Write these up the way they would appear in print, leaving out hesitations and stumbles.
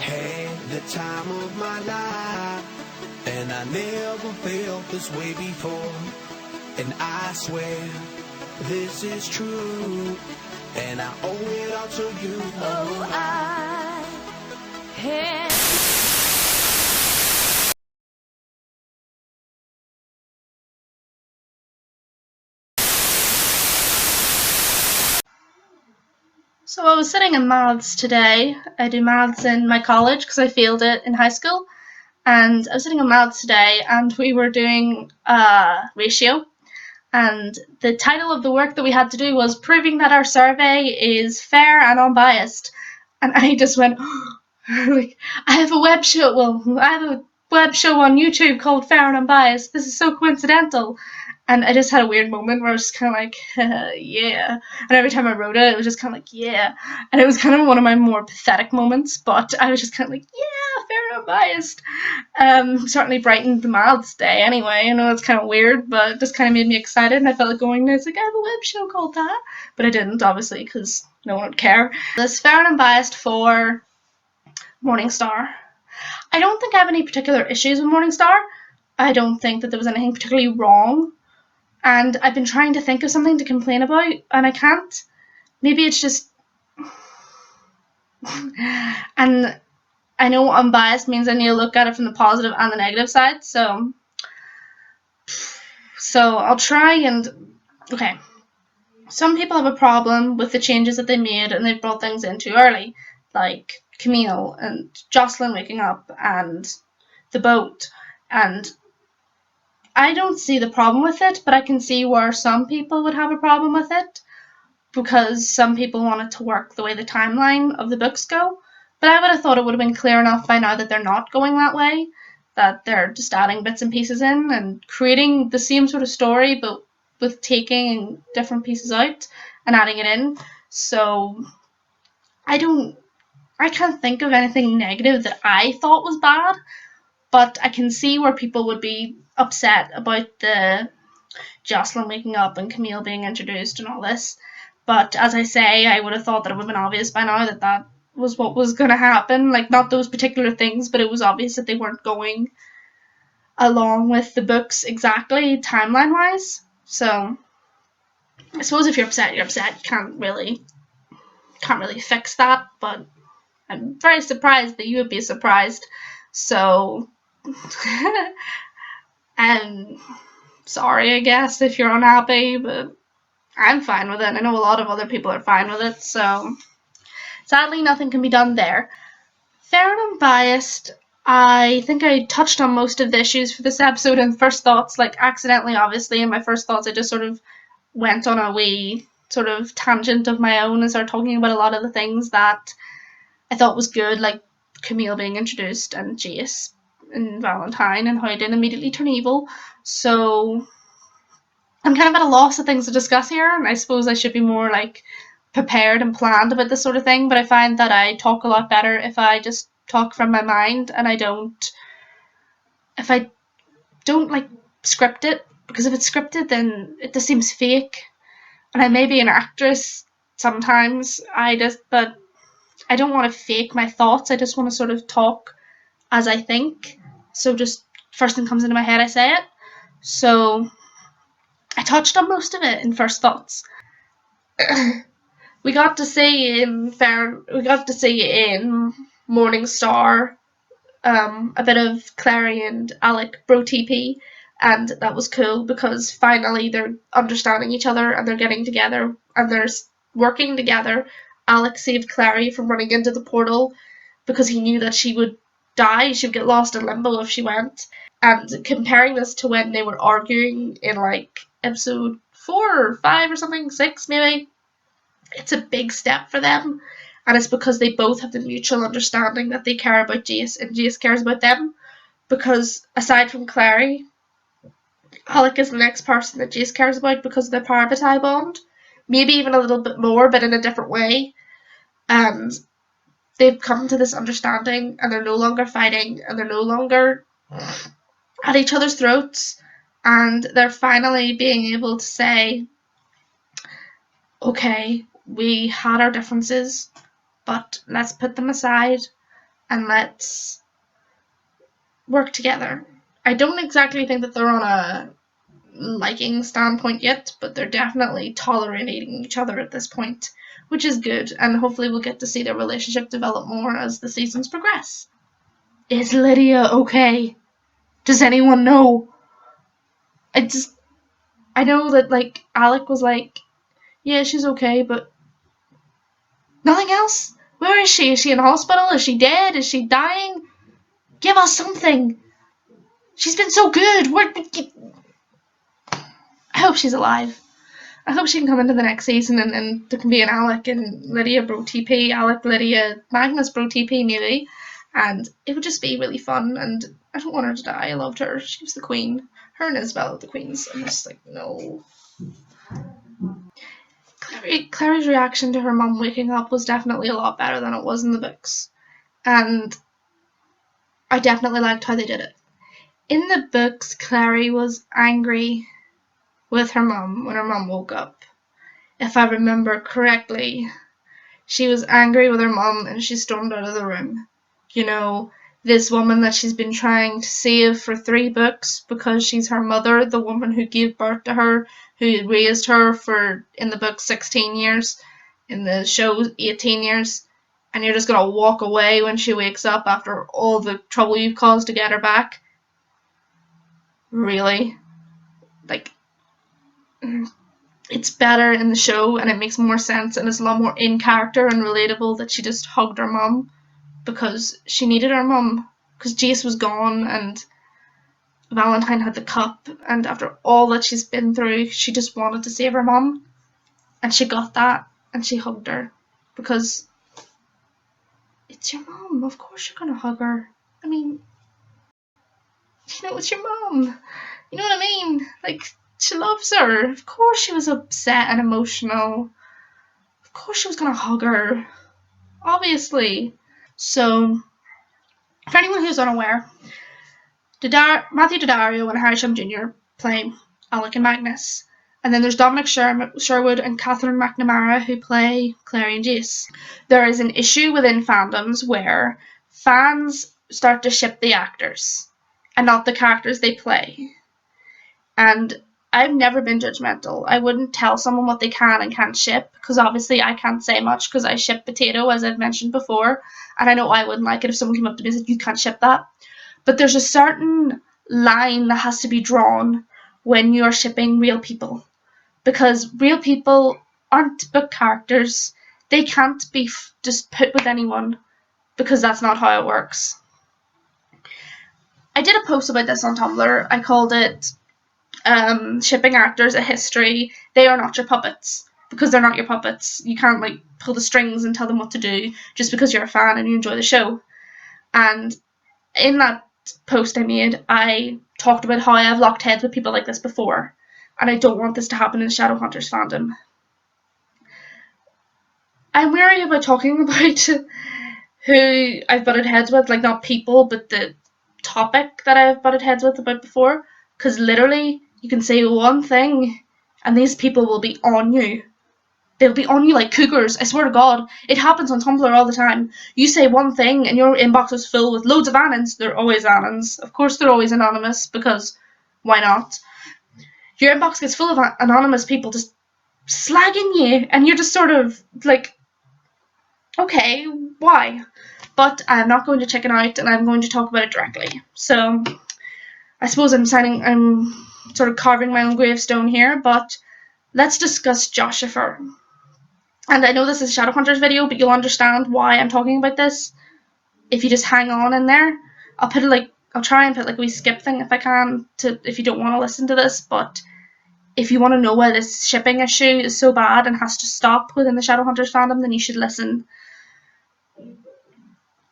Had the time of my life, and I never felt this way before. And I swear this is true, and I owe it all to you. Oh, I had. So I was sitting in maths today. I do maths in my college because I failed it in high school. And I was sitting in maths today and we were doing ratio. And the title of the work that we had to do was proving that our survey is fair and unbiased. And I just went, like, I have a web show. Well, I have a web show on YouTube called Fair and Unbiased. This is so coincidental. And I just had a weird moment where I was kind of like, yeah. And every time I wrote it, it was just kind of like, yeah. And it was kind of one of my more pathetic moments, but I was just kind of like, yeah, fair and unbiased. Certainly brightened the maths day anyway. I know it's kind of weird, but it just kind of made me excited. And I felt like going, it's like, I have a web show called that. But I didn't, obviously, because no one would care. This fair and unbiased for Morningstar. I don't think I have any particular issues with Morningstar. I don't think that there was anything particularly wrong. And I've been trying to think of something to complain about, and I can't. Maybe it's just... and I know unbiased means I need to look at it from the positive and the negative side, so I'll try and... Okay. Some people have a problem with the changes that they made and they've brought things in too early, like Camille and Jocelyn waking up and the boat, and I don't see the problem with it, but I can see where some people would have a problem with it, because some people want it to work the way the timeline of the books go. But I would have thought it would have been clear enough by now that they're not going that way, that they're just adding bits and pieces in and creating the same sort of story, but with taking different pieces out and adding it in. So I can't think of anything negative that I thought was bad, but I can see where people would be upset about the Jocelyn waking up and Camille being introduced and all this. But as I say, I would have thought that it would have been obvious by now that that was what was going to happen. Like, not those particular things, but it was obvious that they weren't going along with the books exactly, timeline-wise. So I suppose if you're upset, you're upset. You can't really fix that, but I'm very surprised that you would be surprised. So I'm sorry, I guess, if you're unhappy, but I'm fine with it. I know a lot of other people are fine with it, so sadly nothing can be done there. Fair and unbiased, I think I touched on most of the issues for this episode in first thoughts, like accidentally, obviously. In my first thoughts, I just sort of went on a wee sort of tangent of my own and started talking about a lot of the things that I thought was good, like Camille being introduced and Jace and Valentine and how he didn't immediately turn evil. So I'm kind of at a loss of things to discuss here, and I suppose I should be more like prepared and planned about this sort of thing, but I find that I talk a lot better if I just talk from my mind and if I don't like script it, because if it's scripted then it just seems fake, and I may be an actress sometimes, but I don't want to fake my thoughts. I just want to sort of talk as I think, so just first thing comes into my head, I say it. So I touched on most of it in first thoughts. we got to see in Morningstar a bit of Clary and Alec brotp, and that was cool because finally they're understanding each other and they're getting together and they're working together. Alec saved Clary from running into the portal because he knew that she would die, she would get lost in limbo if she went. And comparing this to when they were arguing in like episode 4 or 5 or something, 6 maybe, it's a big step for them, and it's because they both have the mutual understanding that they care about Jace and Jace cares about them, because aside from Clary, Alec is the next person that Jace cares about because of their Parvati bond, maybe even a little bit more but in a different way, and they've come to this understanding and they're no longer fighting and they're no longer at each other's throats, and they're finally being able to say, okay, we had our differences, but let's put them aside and let's work together. I don't exactly think that they're on a liking standpoint yet, but they're definitely tolerating each other at this point, which is good, and hopefully we'll get to see their relationship develop more as the seasons progress. Is Lydia okay? Does anyone know? I know that, like, Alec was like, yeah, she's okay, but nothing else? Where is she? Is she in hospital? Is she dead? Is she dying? Give us something! She's been so good! I hope she's alive. I hope she can come into the next season and there can be an Alec and Lydia brotp, Alec, Lydia, Magnus brotp maybe, and it would just be really fun, and I don't want her to die. I loved her. She was the queen. Her and Isabel are the queens. I'm just like, no. Clary's reaction to her mum waking up was definitely a lot better than it was in the books, and I definitely liked how they did it. In the books, Clary was angry with her mum when her mum woke up. If I remember correctly, she was angry with her mum and she stormed out of the room. You know, this woman that she's been trying to save for 3 books because she's her mother, the woman who gave birth to her, who raised her for, in the book, 16 years, in the show, 18 years, and you're just gonna walk away when she wakes up after all the trouble you've caused to get her back? Really? Like, it's better in the show and it makes more sense and it's a lot more in character and relatable that she just hugged her mum because she needed her mum, because Jace was gone and Valentine had the cup, and after all that she's been through, she just wanted to save her mum, and she got that, and she hugged her because it's your mum. Of course you're gonna hug her. I mean, you know, it's your mum. You know what I mean? Like, she loves her. Of course she was upset and emotional. Of course she was gonna hug her. Obviously. So, for anyone who's unaware, Matthew Daddario and Harry Shum Jr. play Alec and Magnus. And then there's Dominic Sherwood and Catherine McNamara who play Clary and Jace. There is an issue within fandoms where fans start to ship the actors and not the characters they play. And I've never been judgmental. I wouldn't tell someone what they can and can't ship, because obviously I can't say much because I ship Potato, as I've mentioned before, and I know I wouldn't like it if someone came up to me and said, you can't ship that. But there's a certain line that has to be drawn when you're shipping real people, because real people aren't book characters. They can't be just put with anyone, because that's not how it works. I did a post about this on Tumblr. I called it shipping actors a history. They are not your puppets, because they're not your puppets. You can't like pull the strings and tell them what to do just because you're a fan and you enjoy the show. And in that post I made, I talked about how I've locked heads with people like this before, and I don't want this to happen in Shadowhunters fandom. I'm wary about talking about who I've butted heads with, like not people, but the topic that I've butted heads with about before, because literally you can say one thing and these people will be on you. They'll be on you like cougars. I swear to God. It happens on Tumblr all the time. You say one thing and your inbox is full with loads of anons. They're always anons. Of course they're always anonymous, because why not? Your inbox gets full of anonymous people just slagging you, and you're just sort of like, okay, why? But I'm not going to chicken out, and I'm going to talk about it directly. So I suppose I'm sort of carving my own gravestone here, but let's discuss Joshua. And I know this is a Shadowhunters video, but you'll understand why I'm talking about this if you just hang on in there. I'll try and put like a wee skip thing if I can, if you don't want to listen to this, but if you want to know why this shipping issue is so bad and has to stop within the Shadowhunters fandom, then you should listen.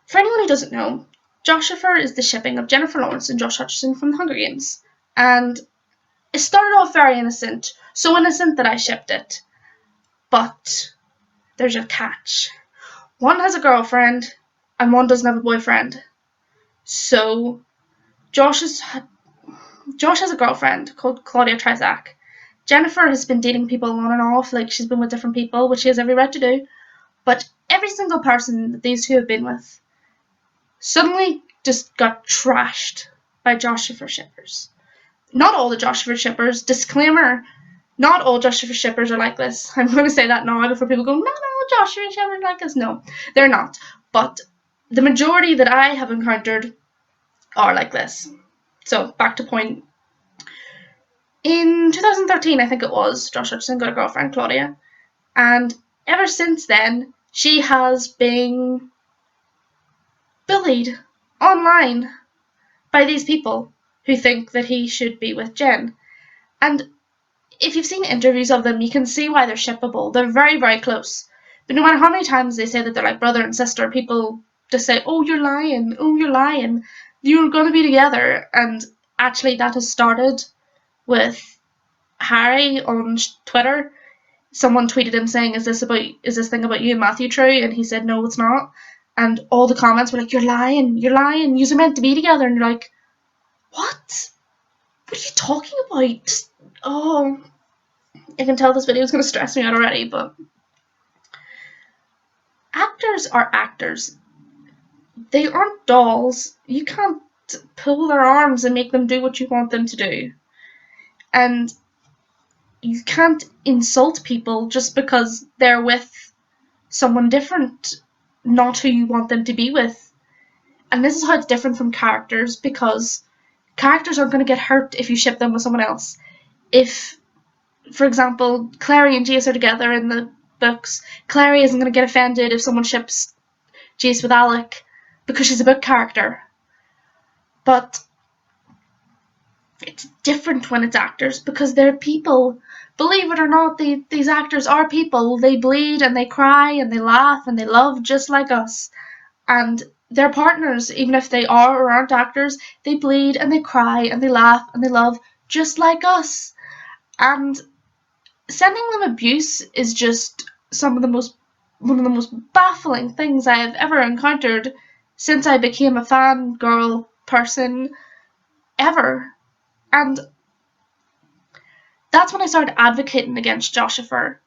For anyone who doesn't know, Joshua is the shipping of Jennifer Lawrence and Josh Hutcherson from the Hunger Games. And it started off very innocent, so innocent that I shipped it. But there's a catch. One has a girlfriend, and one doesn't have a boyfriend. So Josh has a girlfriend called Claudia Trizac. Jennifer has been dating people on and off, like she's been with different people, which she has every right to do. But every single person that these two have been with, suddenly just got trashed by Joshua shippers. Not all the Joshua shippers, disclaimer, not all Joshua shippers are like this. I'm going to say that now before people go, no, Joshua shippers are like this. No, they're not. But the majority that I have encountered are like this. So, back to point. In 2013, I think it was, Josh Hutcherson got a girlfriend, Claudia. And ever since then, she has been bullied online by these people who think that he should be with Jen. And if you've seen interviews of them, you can see why they're shippable. They're very, very close. But no matter how many times they say that they're like brother and sister, people just say, oh, you're lying. Oh, you're lying. You're going to be together. And actually, that has started with Harry on Twitter. Someone tweeted him saying, is this thing about you and Matthew true? And he said, no, it's not. And all the comments were like, you're lying. You're meant to be together. And you're like, what? What are you talking about? Just, oh, I can tell this video is going to stress me out already, but actors are actors. They aren't dolls. You can't pull their arms and make them do what you want them to do. And you can't insult people just because they're with someone different, not who you want them to be with. And this is how it's different from characters, because characters aren't going to get hurt if you ship them with someone else. If, for example, Clary and Jace are together in the books, Clary isn't going to get offended if someone ships Jace with Alec because she's a book character. But it's different when it's actors, because they're people. Believe it or not, these actors are people. They bleed and they cry and they laugh and they love just like us. And their partners, even if they are or aren't actors, they bleed and they cry and they laugh and they love just like us. And sending them abuse is just one of the most baffling things I have ever encountered since I became a fangirl person ever. And that's when I started advocating against Joshua.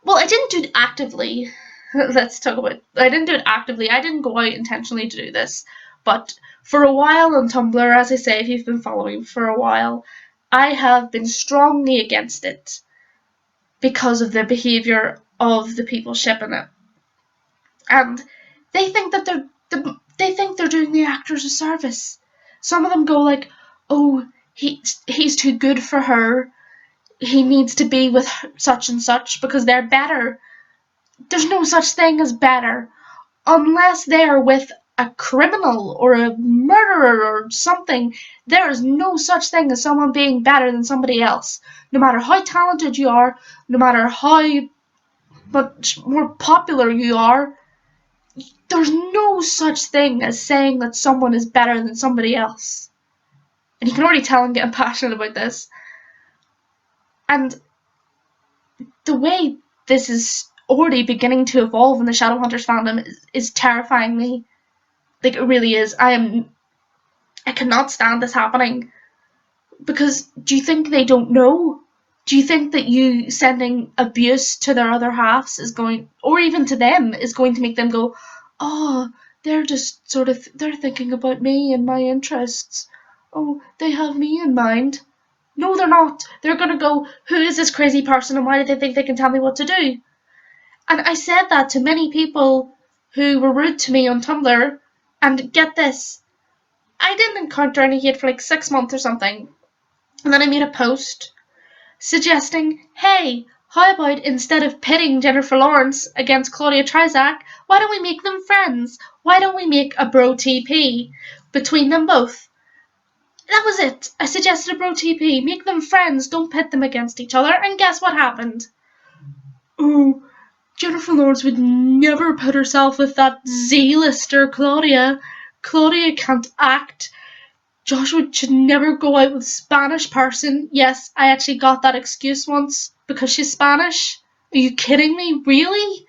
Well, I didn't do it actively. Let's talk about it. I didn't do it actively. I didn't go out intentionally to do this. But for a while on Tumblr, as I say, if you've been following for a while, I have been strongly against it because of the behaviour of the people shipping it. And they think that they're doing the actors a service. Some of them go like, oh, he's too good for her. He needs to be with such and such because they're better. There's no such thing as better. Unless they are with a criminal or a murderer or something, there is no such thing as someone being better than somebody else. No matter how talented you are, no matter how much more popular you are, there's no such thing as saying that someone is better than somebody else. And you can already tell I'm getting passionate about this. And the way this is already beginning to evolve in the Shadowhunters fandom is terrifying me. Like, it really is. I cannot stand this happening. Because do you think they don't know? Do you think that you sending abuse to their other halves is going, or even to them, is going to make them go, oh, they're just they're thinking about me and my interests. Oh, they have me in mind. No, they're not. They're going to go, who is this crazy person and why do they think they can tell me what to do? And I said that to many people who were rude to me on Tumblr, and get this, I didn't encounter any hate for like 6 months or something. And then I made a post suggesting, hey, how about instead of pitting Jennifer Lawrence against Claudia Trizac, why don't we make them friends? Why don't we make a brotp between them both? That was it. I suggested a brotp. Make them friends, don't pit them against each other. And guess what happened? Oh, Jennifer Lawrence would never put herself with that Z-lister Claudia. Claudia can't act. Joshua should never go out with a Spanish person. Yes, I actually got that excuse once because she's Spanish. Are you kidding me? Really?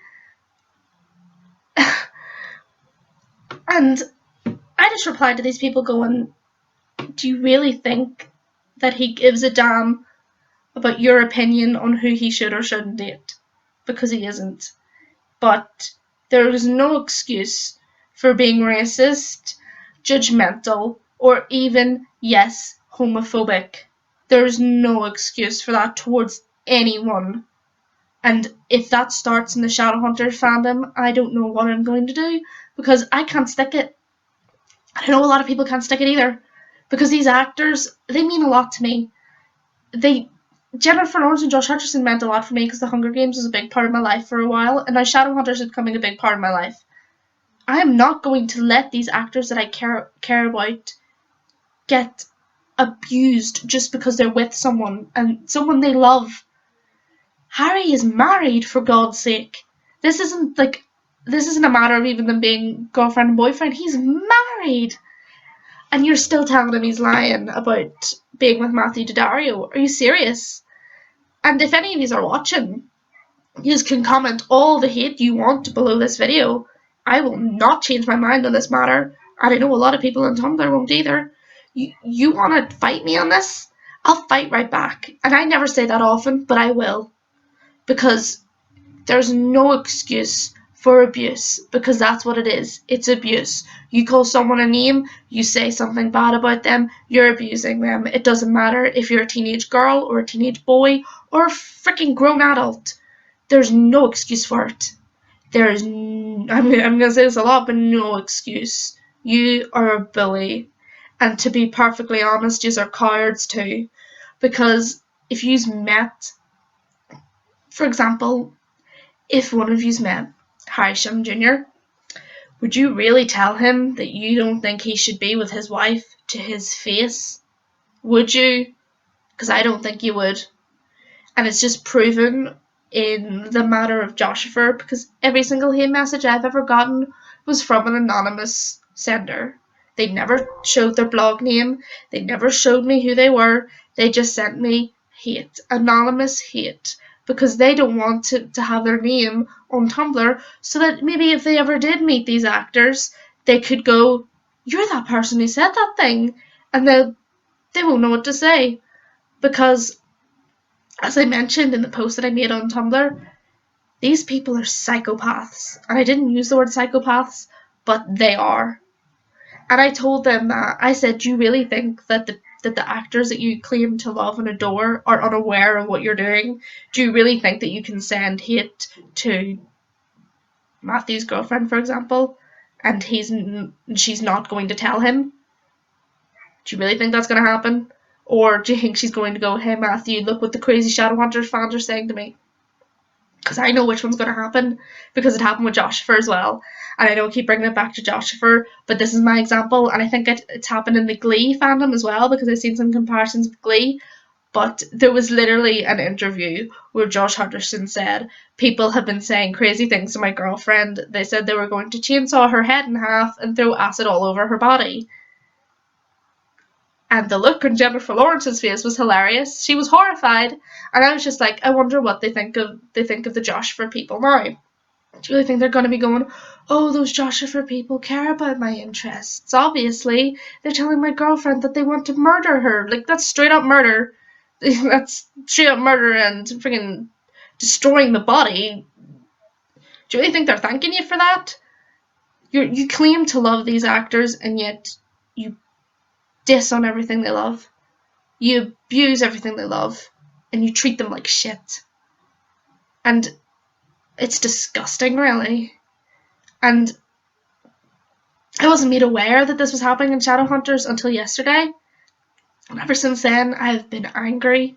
And I just replied to these people going, do you really think that he gives a damn about your opinion on who he should or shouldn't date? Because he isn't. But there is no excuse for being racist judgmental, or even, yes, homophobic. There's no excuse for that towards anyone. And if that starts in the Shadowhunters fandom, I don't know what I'm going to do, because I can't stick it. I know a lot of people can't stick it either, because these actors, they mean a lot to me. Jennifer Lawrence and Josh Hutcherson meant a lot for me because The Hunger Games was a big part of my life for a while, and now Shadowhunters is becoming a big part of my life. I am not going to let these actors that I care about get abused just because they're with someone and someone they love. Harry is married, for God's sake. This isn't a matter of even them being girlfriend and boyfriend. He's married. And you're still telling him he's lying about being with Matthew Daddario. Are you serious? And if any of you are watching, you can comment all the hate you want below this video. I will not change my mind on this matter. And I know a lot of people on Tumblr won't either. You want to fight me on this? I'll fight right back. And I never say that often, but I will. Because there's no excuse for abuse, because that's what it is. It's abuse. You call someone a name, you say something bad about them, you're abusing them. It doesn't matter if you're a teenage girl or a teenage boy or a freaking grown adult. There's no excuse for it. I'm going to say this a lot, but no excuse. You are a bully. And to be perfectly honest, you are cowards too. Because if you've met, for example, if one of you's met Harry Shum Jr., would you really tell him that you don't think he should be with his wife to his face? Would you? Because I don't think you would. And it's just proven in the matter of Joshua, because every single hate message I've ever gotten was from an anonymous sender. They never showed their blog name. They never showed me who they were. They just sent me hate, anonymous hate, because they don't want to have their name on Tumblr, so that maybe if they ever did meet these actors, they could go, "You're that person who said that thing," and they won't know what to say. Because, as I mentioned in the post that I made on Tumblr, these people are psychopaths. And I didn't use the word psychopaths, but they are. And I told them that, I said, "Do you really think that the actors that you claim to love and adore are unaware of what you're doing? Do you really think that you can send hate to Matthew's girlfriend, for example, and she's not going to tell him? Do you really think that's going to happen? Or do you think she's going to go, 'Hey Matthew, look what the crazy Shadowhunters fans are saying to me'?" Because I know which one's going to happen, because it happened with Joshua as well. And I don't keep bringing it back to Joshua, but this is my example, and I think it's happened in the Glee fandom as well, because I've seen some comparisons with Glee. But there was literally an interview where Josh Hutcherson said, "People have been saying crazy things to my girlfriend. They said they were going to chainsaw her head in half and throw acid all over her body." And the look on Jennifer Lawrence's face was hilarious. She was horrified, and I was just like, I wonder what they think of the Joshua people now. Do you really think they're going to be going, "Oh, those Joshua people care about my interests. Obviously, they're telling my girlfriend that they want to murder her." Like, that's straight up murder. That's straight up murder and freaking destroying the body. Do you really think they're thanking you for that? You claim to love these actors, and yet you diss on everything they love. You abuse everything they love, and you treat them like shit. And it's disgusting, really. And I wasn't made aware that this was happening in Shadowhunters until yesterday. And ever since then, I've been angry,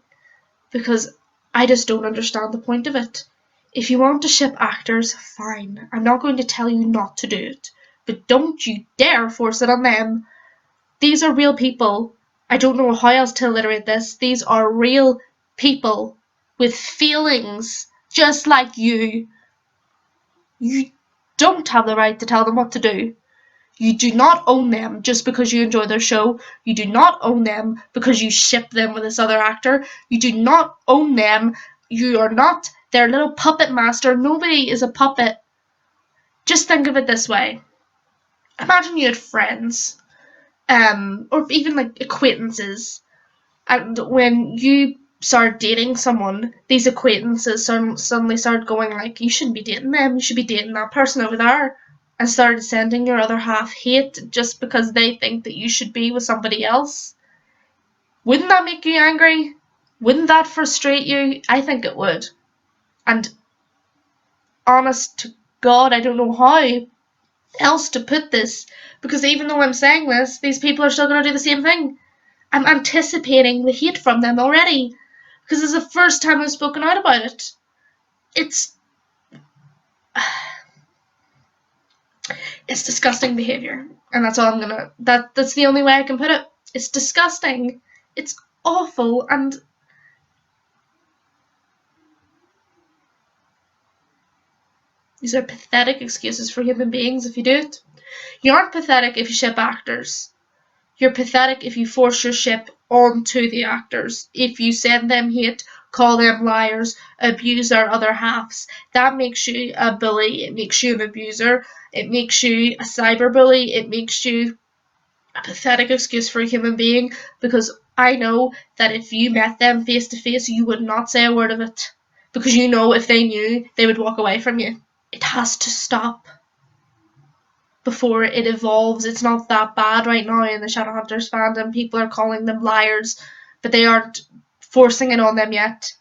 because I just don't understand the point of it. If you want to ship actors, fine. I'm not going to tell you not to do it. But don't you dare force it on them. These are real people. I don't know how else to alliterate this. These are real people with feelings just like you. You don't have the right to tell them what to do. You do not own them just because you enjoy their show. You do not own them because you ship them with this other actor. You do not own them. You are not their little puppet master. Nobody is a puppet. Just think of it this way. Imagine you had friends, or even like acquaintances, and when you start dating someone, these acquaintances suddenly start going like, "You shouldn't be dating them. You should be dating that person over there." and started sending your other half hate just because they think that you should be with somebody else, wouldn't that make you angry? Wouldn't that frustrate you? I think it would. And honest to God, I don't know how else to put this, because even though I'm saying this, these people are still going to do the same thing. I'm anticipating the hate from them already, because it's the first time I've spoken out about it. It's disgusting behaviour, and that's all I'm gonna. That's the only way I can put it. It's disgusting. It's awful, and these are pathetic excuses for human beings if you do it. You aren't pathetic if you ship actors. You're pathetic if you force your ship onto the actors. If you send them hate, call them liars, abuse our other halves. That makes you a bully. It makes you an abuser. It makes you a cyberbully. It makes you a pathetic excuse for a human being, because I know that if you met them face to face, you would not say a word of it. Because you know if they knew, they would walk away from you. It has to stop before it evolves. It's not that bad right now in the Shadowhunters fandom. People are calling them liars, but they aren't forcing it on them yet.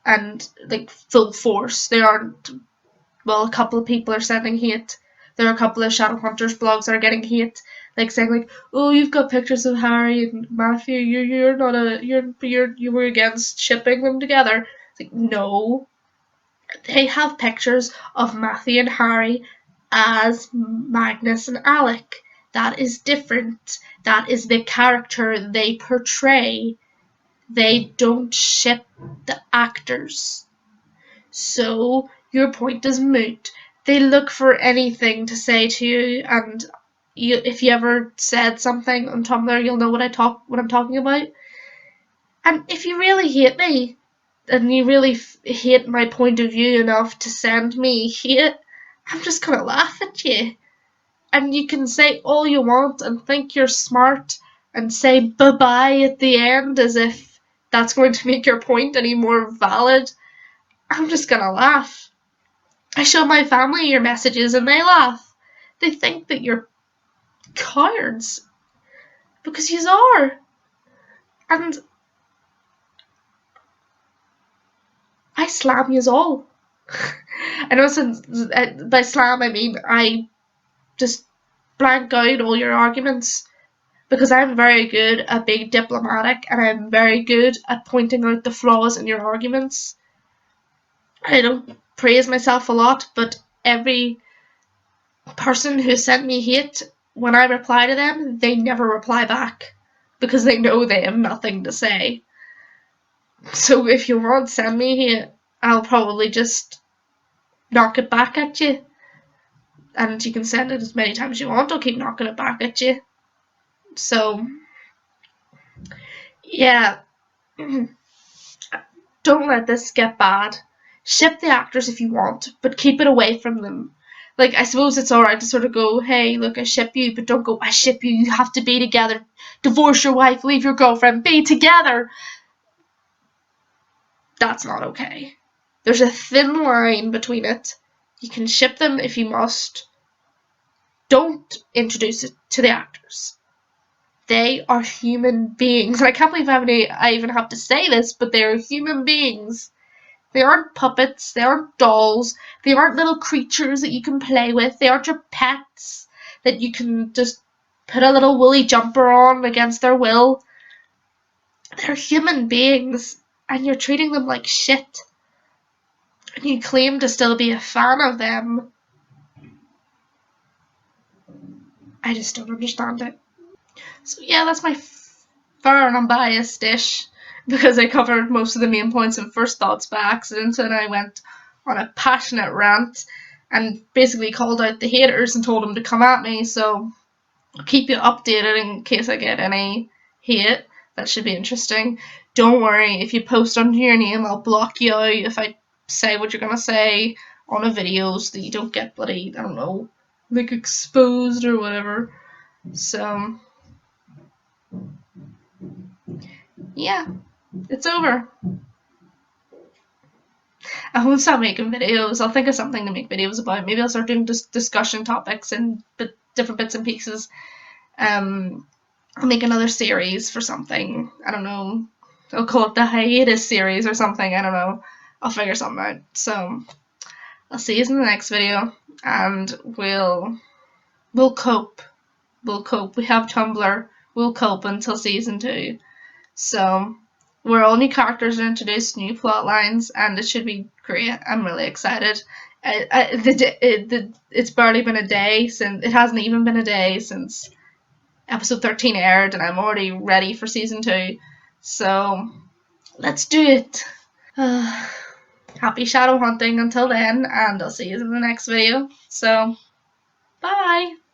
And like full force. They aren't. Well, a couple of people are sending hate. There are a couple of Shadowhunters blogs that are getting hate, like saying like, "Oh, you've got pictures of Harry and Matthew. You're not a you were against shipping them together." It's like, no, they have pictures of Matthew and Harry as Magnus and Alec. That is different. That is the character they portray. They don't ship the actors. So your point is moot. They look for anything to say to you, and if you ever said something on Tumblr, you'll know what I'm talking about. And if you really hate me, and you really hate my point of view enough to send me hate, I'm just gonna laugh at you. And you can say all you want and think you're smart and say bye-bye at the end as if that's going to make your point any more valid. I'm just gonna laugh. I show my family your messages and they laugh. They think that you're cowards. Because yous are. And I slam yous all. I know by slam I mean I just blank out all your arguments, because I'm very good at being diplomatic and I'm very good at pointing out the flaws in your arguments. I don't praise myself a lot, but every person who sent me hate, when I reply to them, they never reply back because they know they have nothing to say. So if you want to send me hate, I'll probably just knock it back at you. And you can send it as many times as you want, I'll keep knocking it back at you. So, yeah. Don't let this get bad. Ship the actors if you want, but keep it away from them. Like, I suppose it's alright to sort of go, hey, look, I ship you, but don't go, I ship you, you have to be together. Divorce your wife, leave your girlfriend, be together. That's not okay. There's a thin line between it. You can ship them if you must. Don't introduce it to the actors. They are human beings. And I can't believe I even have to say this, but they are human beings. They aren't puppets, they aren't dolls, they aren't little creatures that you can play with, they aren't your pets that you can just put a little woolly jumper on against their will. They're human beings, and you're treating them like shit. And you claim to still be a fan of them. I just don't understand it. So yeah, that's my fair and unbiased dish, because I covered most of the main points in First Thoughts by accident, and I went on a passionate rant and basically called out the haters and told them to come at me. So I'll keep you updated in case I get any hate. That should be interesting. Don't worry, if you post under your name, I'll block you out if I say what you're gonna say on a video so that you don't get bloody, I don't know, like exposed or whatever. So yeah, it's over. I won't stop making videos. I'll think of something to make videos about. Maybe I'll start doing discussion topics and different bits and pieces. I'll make another series for something. I don't know. I'll call it the hiatus series or something. I don't know. I'll figure something out. So I'll see you in the next video, and we'll cope. We'll cope. We have Tumblr. We'll cope until season 2. So we're all new characters and introduced new plot lines, and it should be great. I'm really excited. It's barely been a day since, it hasn't even been a day since episode 13 aired, and I'm already ready for season 2. So let's do it. Happy shadow hunting until then, and I'll see you in the next video. So bye.